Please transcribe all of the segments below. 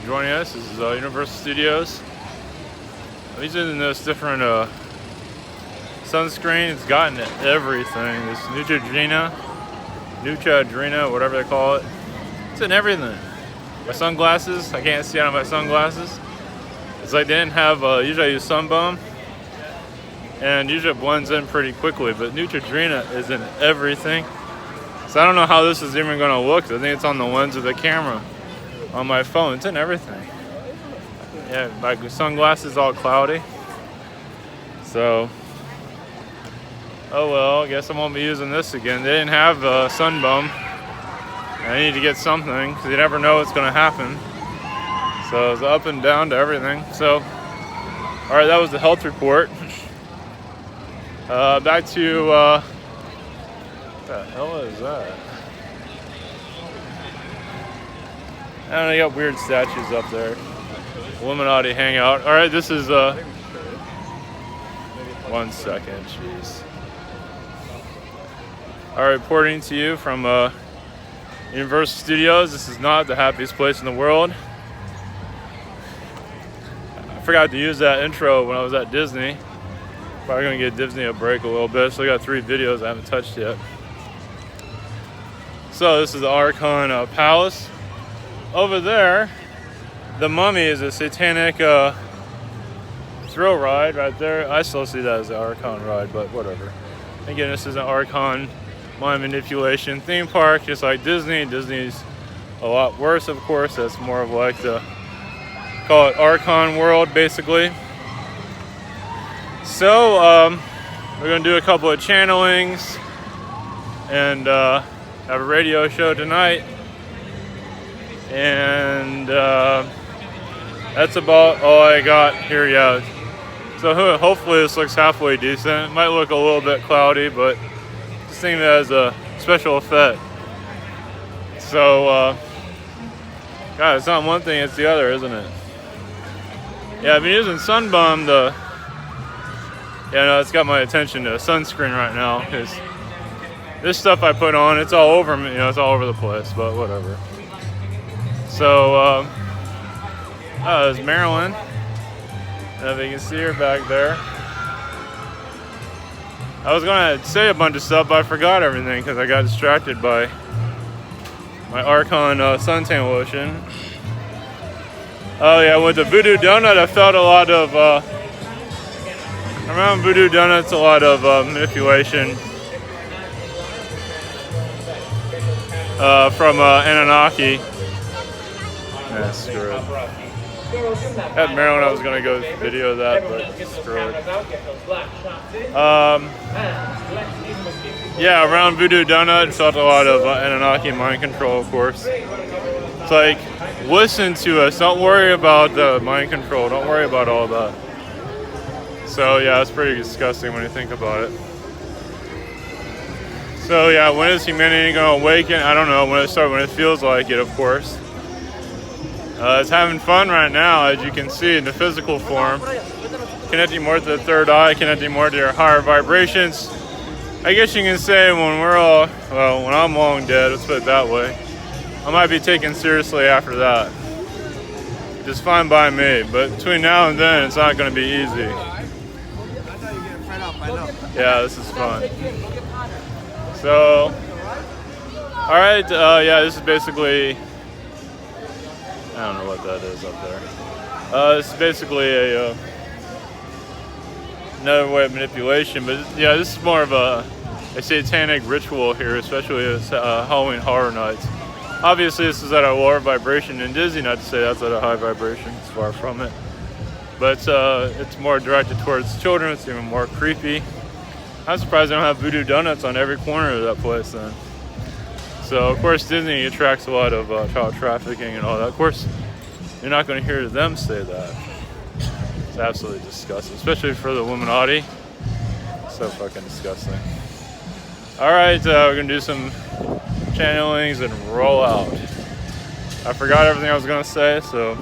joining us. This is Universal Studios. I'm using this different sunscreen. It's gotten everything. This Neutrogena, whatever they call it. It's in everything. My sunglasses, I can't see out of my sunglasses. It's like they didn't have, usually I use Sunbum, and usually it blends in pretty quickly, but Neutrogena is in everything. So I don't know how this is even going to look. I think it's on the lens of the camera on my phone. It's in everything. Yeah, my sunglasses all cloudy. So, oh well, I guess I won't be using this again. They didn't have Sunbum. I need to get something because you never know what's going to happen. So it's up and down to everything. So, all right, that was the health report. Back to what the hell is that? I don't know, you got weird statues up there. Illuminati hangout. All right, this is 1 second, jeez. All right, reporting to you from Universal Studios. This is not the happiest place in the world. I forgot to use that intro when I was at Disney. Probably gonna get Disney a break a little bit. So I got 3 videos I haven't touched yet. So this is the Archon Palace. Over there, the Mummy is a satanic thrill ride right there. I still see that as the Archon ride, but whatever. Again, this is an Archon mind manipulation theme park, just like Disney. Disney's a lot worse, of course. That's more of like the, call it Archon world, basically. So, we're gonna do a couple of channelings and have a radio show tonight. And that's about all I got here yet. So hopefully this looks halfway decent. It might look a little bit cloudy, but this thing has a special effect. So, God, it's not one thing, it's the other, isn't it? Yeah, I've been using Sunbum. It's got my attention to sunscreen right now, because this stuff I put on, it's all over me, it's all over the place, but whatever. So, there's Marilyn. If you can see her back there. I was going to say a bunch of stuff, but I forgot everything because I got distracted by my Archon suntan lotion. Oh yeah, with the Voodoo Donut, I felt a lot of, around Voodoo Donuts, a lot of manipulation from Anunnaki. Yeah, screw it. At Maryland, I was going to go video that, but screw it. Yeah, around Voodoo Donut, felt a lot of Anunnaki mind control, of course. It's like, listen to us. Don't worry about the mind control. Don't worry about all that. So, yeah, it's pretty disgusting when you think about it. So, yeah, when is humanity going to awaken? I don't know. When it feels like it, of course. It's having fun right now, as you can see in the physical form. Connecting more to the third eye, connecting more to your higher vibrations. I guess you can say when when I'm long dead, let's put it that way, I might be taken seriously after that. Just fine by me, but between now and then, it's not going to be easy. Yeah, this is fun. So, alright, this is basically, I don't know what that is up there. This is basically another way of manipulation, but yeah, this is more of a satanic ritual here, especially as Halloween Horror Nights. Obviously, this is at a lower vibration in Disney, not to say that's at a high vibration, it's far from it. But it's more directed towards children, it's even more creepy. I'm surprised they don't have Voodoo Donuts on every corner of that place then. So, of course, Disney attracts a lot of child trafficking and all that. Of course, you're not going to hear them say that. It's absolutely disgusting, especially for the Illuminati. So fucking disgusting. All right, we're going to do some channelings and roll out. I forgot everything I was going to say, so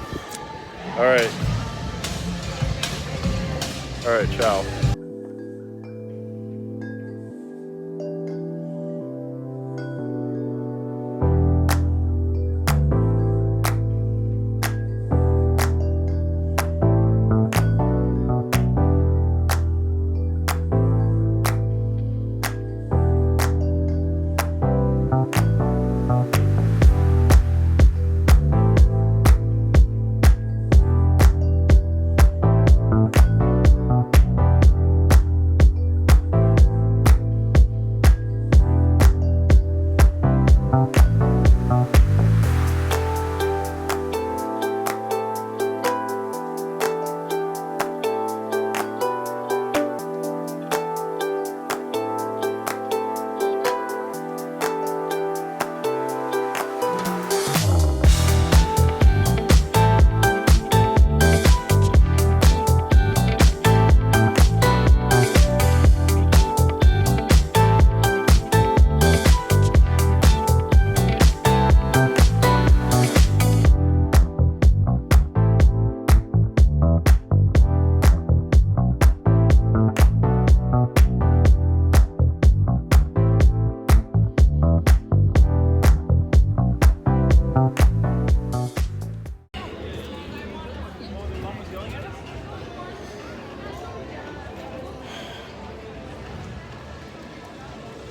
all right. All right, ciao.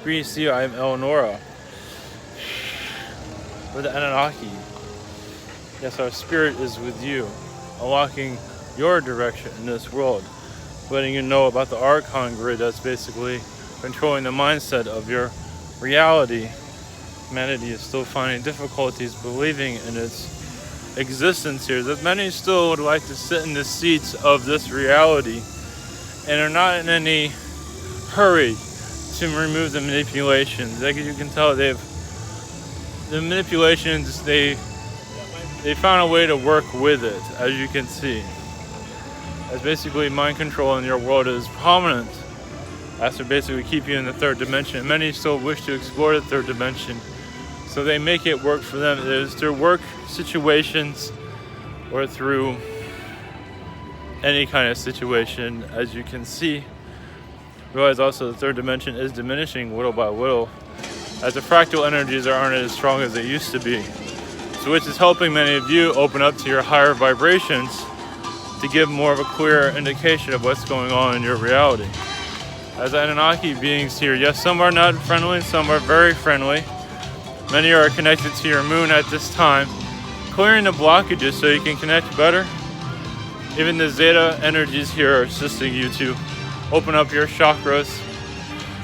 Greece, I am Eleonora. We're the Anunnaki. Yes, our spirit is with you, unlocking your direction in this world, letting you know about the Archon grid that's basically controlling the mindset of your reality. Humanity is still finding difficulties believing in its existence here. That many still would like to sit in the seats of this reality and are not in any hurry to remove the manipulations. Like you can tell, the manipulations, they found a way to work with it, as you can see. As basically mind control in your world is prominent. That's to basically keep you in the third dimension. Many still wish to explore the third dimension, so they make it work for them. It is through work situations or through any kind of situation, as you can see. Realize also the third dimension is diminishing little by little, as the fractal energies aren't as strong as they used to be. So which is helping many of you open up to your higher vibrations to give more of a clear indication of what's going on in your reality. As Anunnaki beings here, yes, some are not friendly, some are very friendly. Many are connected to your moon at this time, clearing the blockages so you can connect better. Even the Zeta energies here are assisting you to open up your chakras,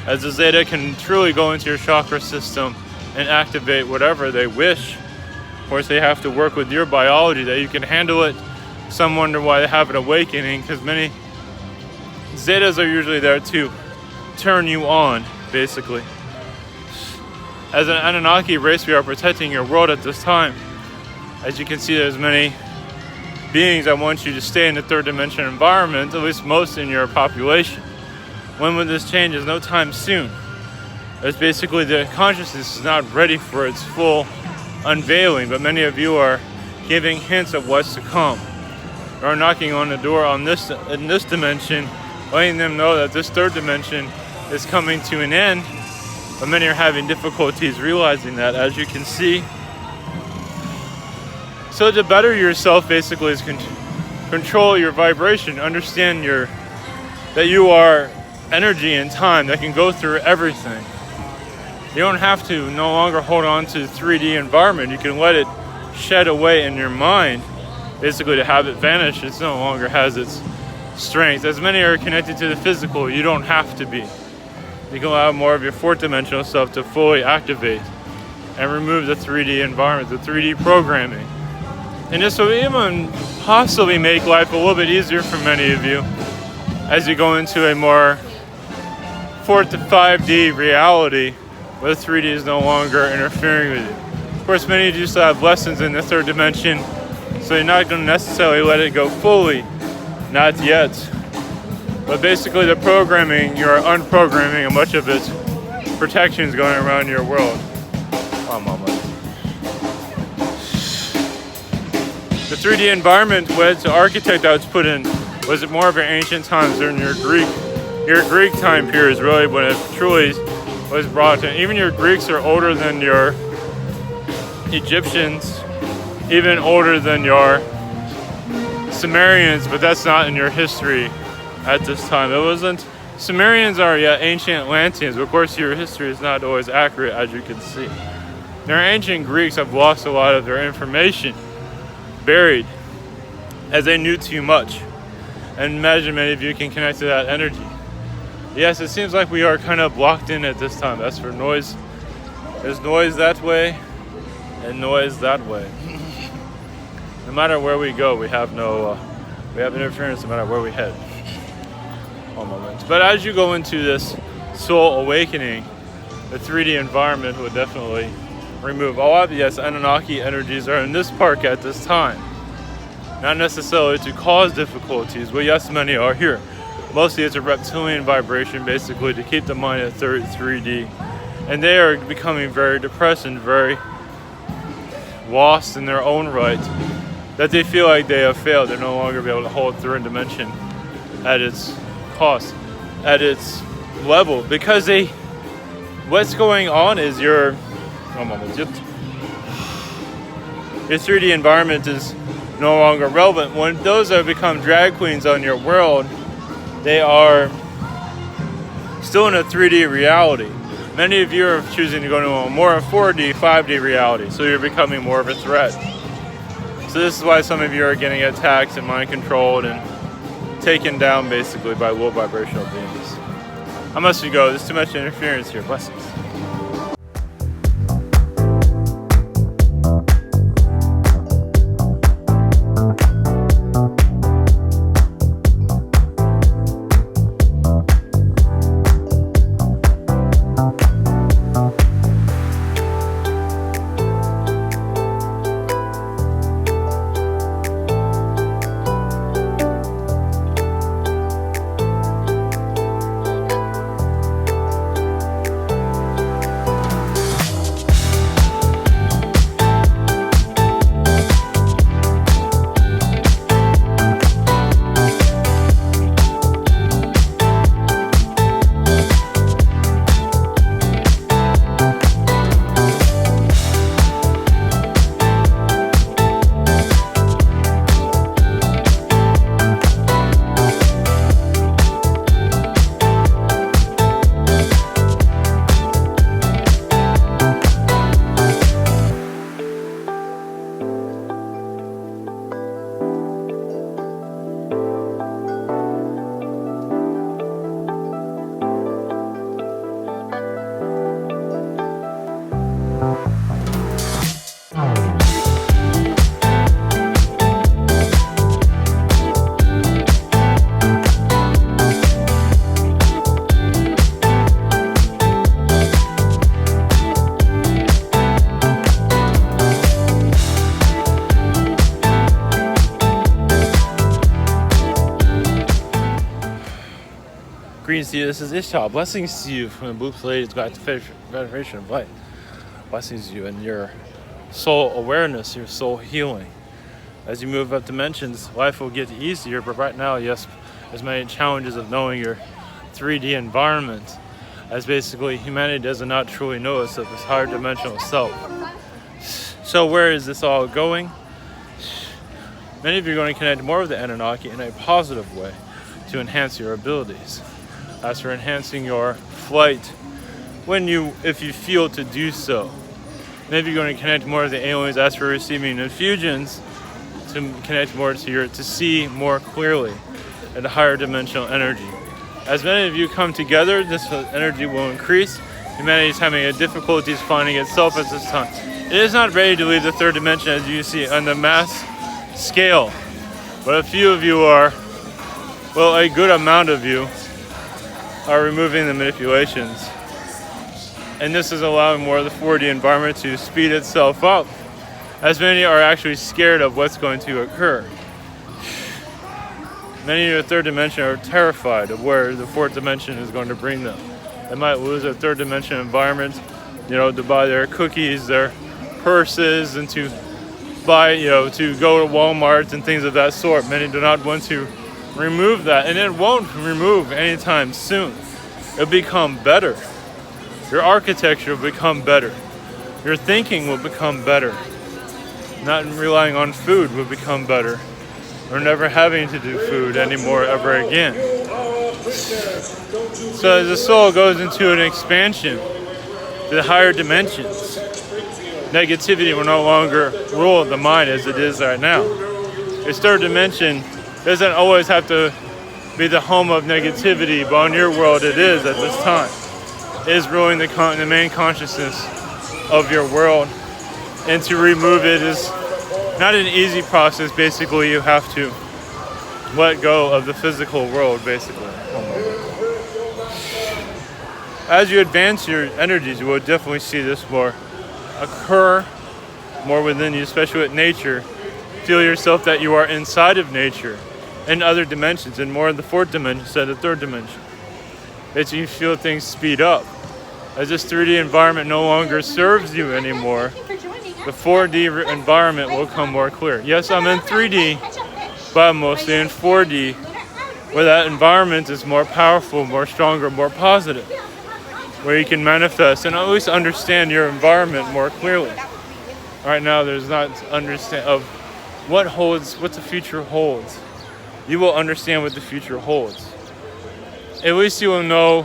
as the Zeta can truly go into your chakra system and activate whatever they wish. Of course, they have to work with your biology that you can handle it. Some wonder why they have an awakening, because many Zetas are usually there to turn you on, basically. As an Anunnaki race, we are protecting your world at this time. As you can see, there's many beings that want you to stay in the third dimension environment, at least most in your population. When will this change? There's no time soon. As basically the consciousness is not ready for its full unveiling, but many of you are giving hints of what's to come. You are knocking on the door in this dimension, letting them know that this third dimension is coming to an end, but many are having difficulties realizing that, as you can see. So to better yourself basically is control your vibration, understand that you are energy and time that can go through everything. You don't have to no longer hold on to 3D environment. You can let it shed away in your mind, basically to have it vanish. It no longer has its strength. As many are connected to the physical, you don't have to be. You can allow more of your fourth dimensional self to fully activate and remove the 3D environment, the 3D programming. And this will even possibly make life a little bit easier for many of you as you go into a more 4 to 5D reality where the 3D is no longer interfering with you. Of course, many of you still have lessons in the third dimension, so you're not going to necessarily let it go fully, not yet. But basically the programming, you're unprogramming, and much of its protection is going around your world. Come on, Mama. The 3D environment, with the architect that was put in, was it more of an ancient times during your Greek time period is really when it truly was brought in. Even your Greeks are older than your Egyptians, even older than your Sumerians, but that's not in your history at this time. It wasn't. Sumerians are ancient Atlanteans, but of course your history is not always accurate, as you can see. Their ancient Greeks have lost a lot of their information, buried, as they knew too much. And imagine many of you can connect to that energy. Yes, it seems like we are kind of blocked in at this time. That's for noise. There's noise that way and noise that way. No matter where we go, we have interference no matter where we head. One moment. But as you go into this soul awakening, the 3D environment would definitely remove all of the Anunnaki energies are in this park at this time. Not necessarily to cause difficulties, but yes, many are here. Mostly it's a reptilian vibration, basically, to keep the mind at 3D. And they are becoming very depressed and very lost in their own right, that they feel like they have failed. They're no longer be able to hold third dimension at its cost, at its level, because what's going on is your 3D environment is no longer relevant. When those that become drag queens on your world, they are still in a 3D reality. Many of you are choosing to go to a more 4D, 5D reality, so you're becoming more of a threat. So this is why some of you are getting attacked and mind controlled and taken down basically by low vibrational beings. I must go. There's too much interference here. Blessings. Greetings to you, this is Ishtal. Blessings to you from the Blue Pleiadian Galactic Federation of Light. Blessings to you and your soul awareness, your soul healing. As you move up dimensions, life will get easier, but right now, yes, there's many challenges of knowing your 3D environment, as basically humanity does not truly know us of this higher dimensional self. So where is this all going? Many of you are going to connect more with the Anunnaki in a positive way to enhance your abilities. As for enhancing your flight, if you feel to do so. Maybe you're going to connect more with the aliens. As for receiving infusions, to connect more to see more clearly at a higher dimensional energy. As many of you come together, this energy will increase. Humanity is having difficulties finding itself at this time. It is not ready to leave the third dimension, as you see on the mass scale. But a few of you are, well, a good amount of you are removing the manipulations. And this is allowing more of the 4D environment to speed itself up, as many are actually scared of what's going to occur. Many in the third dimension are terrified of where the fourth dimension is going to bring them. They might lose their third dimension environment, to buy their cookies, their purses, and to buy, to go to Walmart and things of that sort. Many do not want to remove that, and it won't remove anytime soon. It'll become better. Your architecture will become better. Your thinking will become better. Not relying on food will become better. Or never having to do food anymore ever again. So as the soul goes into an expansion to the higher dimensions, negativity will no longer rule the mind as it is right now. This third dimension doesn't always have to be the home of negativity, but on your world it is at this time. It is ruling the main consciousness of your world, and to remove it is not an easy process. Basically, you have to let go of the physical world, basically. As you advance your energies, you will definitely see this more occur more within you, especially with nature. Feel yourself that you are inside of nature and other dimensions, and more in the fourth dimension instead of the third dimension. That you feel things speed up. As this 3D environment no longer serves you anymore, the 4D environment will come more clear. Yes, I'm in 3D, but I'm mostly in 4D, where that environment is more powerful, more stronger, more positive, where you can manifest and at least understand your environment more clearly. Right now, there's not understand of what the future holds. You will understand what the future holds. At least you will know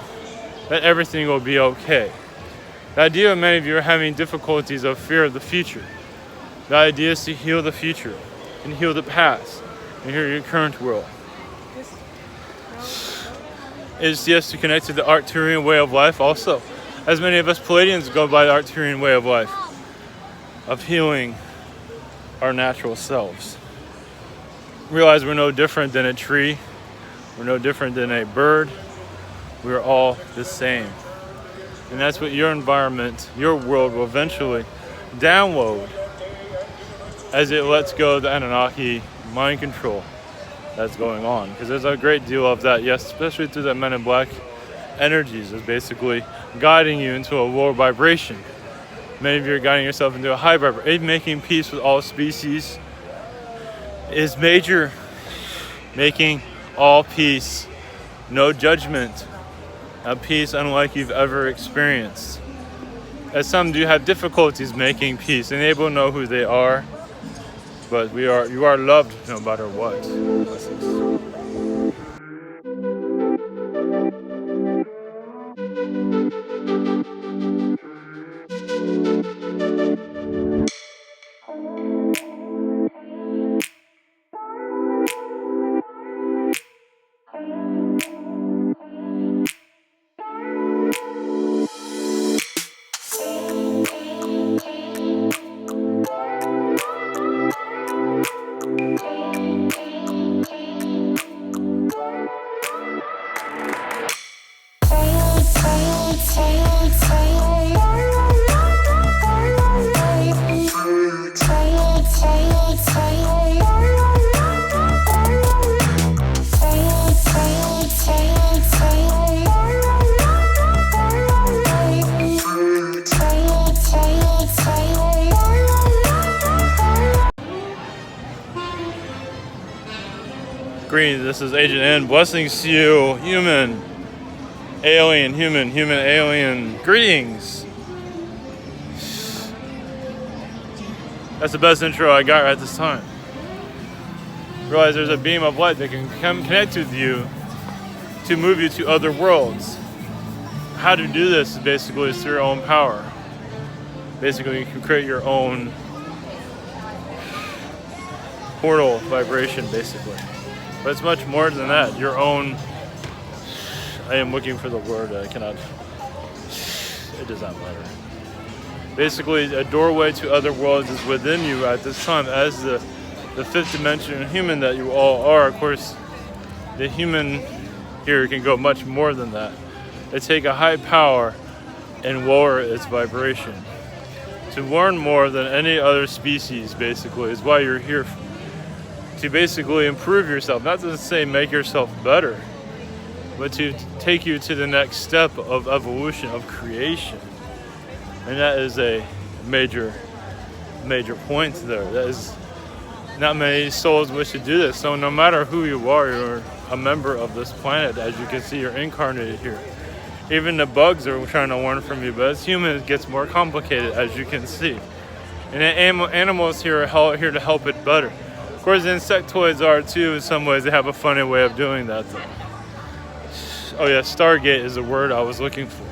that everything will be okay. The idea of many of you are having difficulties of fear of the future. The idea is to heal the future and heal the past and heal your current world. Is yes to connect to the Arcturian way of life also. As many of us Pleiadians go by the Arcturian way of life, of healing our natural selves. Realize we're no different than a tree. We're no different than a bird. We're all the same. And that's what your environment, your world will eventually download as it lets go of the Anunnaki mind control that's going on. Because there's a great deal of that, yes, especially through the Men in Black energies, is basically guiding you into a lower vibration. Many of you are guiding yourself into a high vibration. Making peace with all species is major. Making all peace, no judgment, a peace unlike you've ever experienced. As some do have difficulties making peace, and able to know who they are, but you are loved no matter what. Blessings. Greetings, this is Agent N. Blessings to you, human, alien, human, alien. Greetings. That's the best intro I got right this time. Realize there's a beam of light that can come connect with you to move you to other worlds. How to do this is basically through your own power. Basically, you can create your own portal vibration, basically. But it's much more than that. Your own, I am looking for the word, I cannot, it does not matter. Basically, a doorway to other worlds is within you at this time as the fifth dimension human that you all are. Of course, the human here can go much more than that. They take a high power and lower its vibration. To learn more than any other species, basically, is why you're here. To basically improve yourself, not to say make yourself better, but to take you to the next step of evolution, of creation. And that is a major point there. That is, not many souls wish to do this. So no matter who you are, you're a member of this planet. As you can see, you're incarnated here. Even the bugs are trying to learn from you, but as humans, it gets more complicated, as you can see. And animals here are here to help it better. Of course, the insectoids are too. In some ways, they have a funny way of doing that, though. Oh yeah, Stargate is the word I was looking for.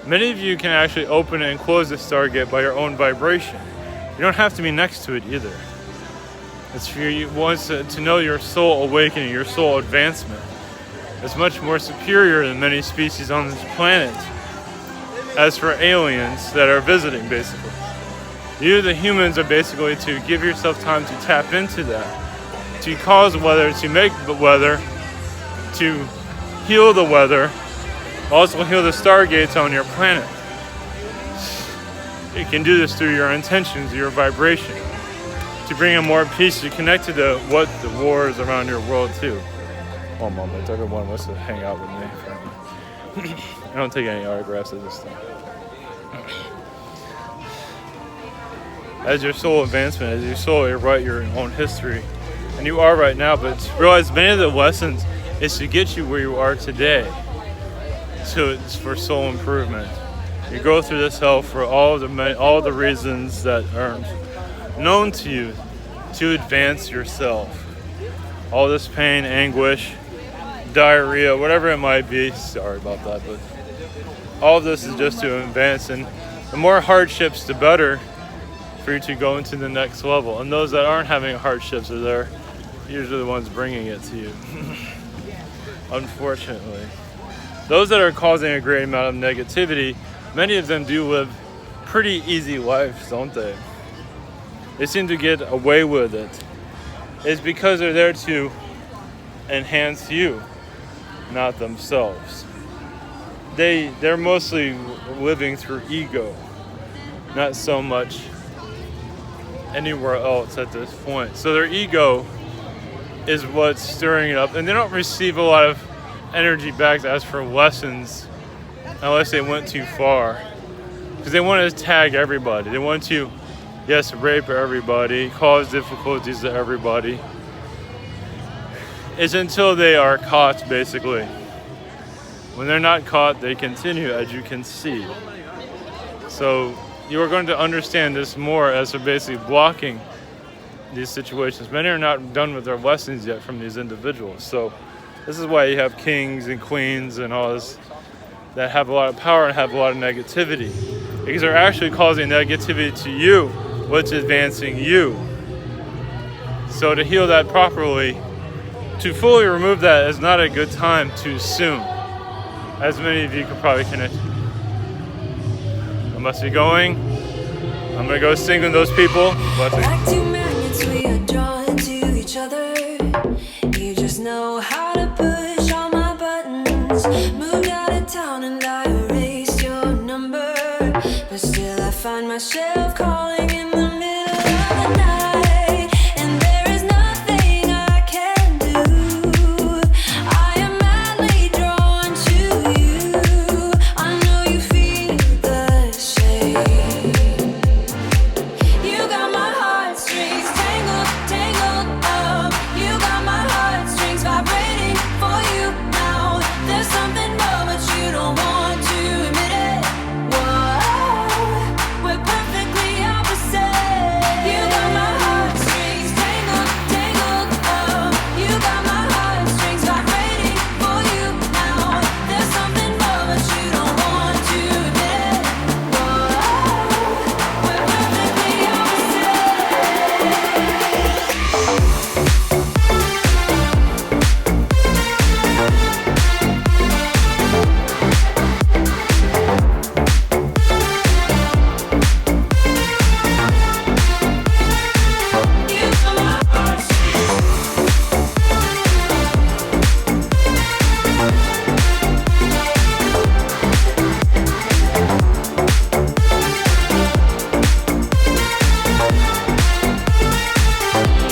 Many of you can actually open and close the Stargate by your own vibration. You don't have to be next to it either. It's for you once to know your soul awakening, your soul advancement. It's much more superior than many species on this planet. As for aliens that are visiting, basically. You, the humans, are basically to give yourself time to tap into that. To cause weather, to make the weather, to heal the weather, also heal the stargates on your planet. You can do this through your intentions, your vibration. To bring in more peace, to connect to the wars around your world too. One moment, everyone wants to hang out with me. I don't take any autographs at this time. As your soul advancement, as your soul, you write your own history. And you are right now, but realize many of the lessons is to get you where you are today. So it's for soul improvement. You go through this hell for all the reasons that are known to you to advance yourself. All this pain, anguish, diarrhea, whatever it might be. Sorry about that, but all of this is just to advance and The more hardships, the better for you to go into the next level. And those that aren't having hardships are there, usually the ones bringing it to you. Unfortunately. Those that are causing a great amount of negativity, many of them do live pretty easy lives, don't they? They seem to get away with it. It's because they're there to enhance you, not themselves. They're mostly living through ego, not so much anywhere else at this point. So their ego is what's stirring it up, and they don't receive a lot of energy back to ask for lessons unless they went too far, because they want to tag everybody. They want to, yes, rape everybody, cause difficulties to everybody. It's until they are caught, basically. When they're not caught, they continue, as you can see. So you are going to understand this more as they're basically blocking these situations. Many are not done with their lessons yet from these individuals. So this is why you have kings and queens and all this that have a lot of power and have a lot of negativity, because they're actually causing negativity to you, what's advancing you. So to heal that properly, to fully remove that is not a good time too soon, as many of you could probably connect. I must be going. I'm gonna go sing with those people. Blessings. Like two magnets, we are drawn to each other. You just know how to push all my buttons. Moved out of town and I erased your number, but still I find myself calling in the middle of the night, and there is nothing I can do. I am madly drawn to you. I know you feel the same. You got my heartstrings tangled, tangled up. You got my heartstrings vibrating for you now. There's something more, but you don't want to admit it. Whoa, we're perfectly opposite. You got my heartstrings tangled, tangled up. You got my heartstrings vibrating for you now. There's something more, but you don't want to admit it. Whoa, we're perfectly opposite. You got my heartstrings.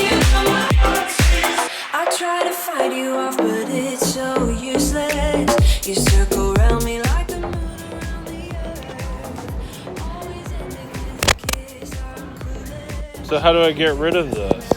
You got my heartstrings. I try to fight you off, but it's so useless. You circle around me like the moon around the earth. Always ending with a kiss. I'm clueless. So how do I get rid of this?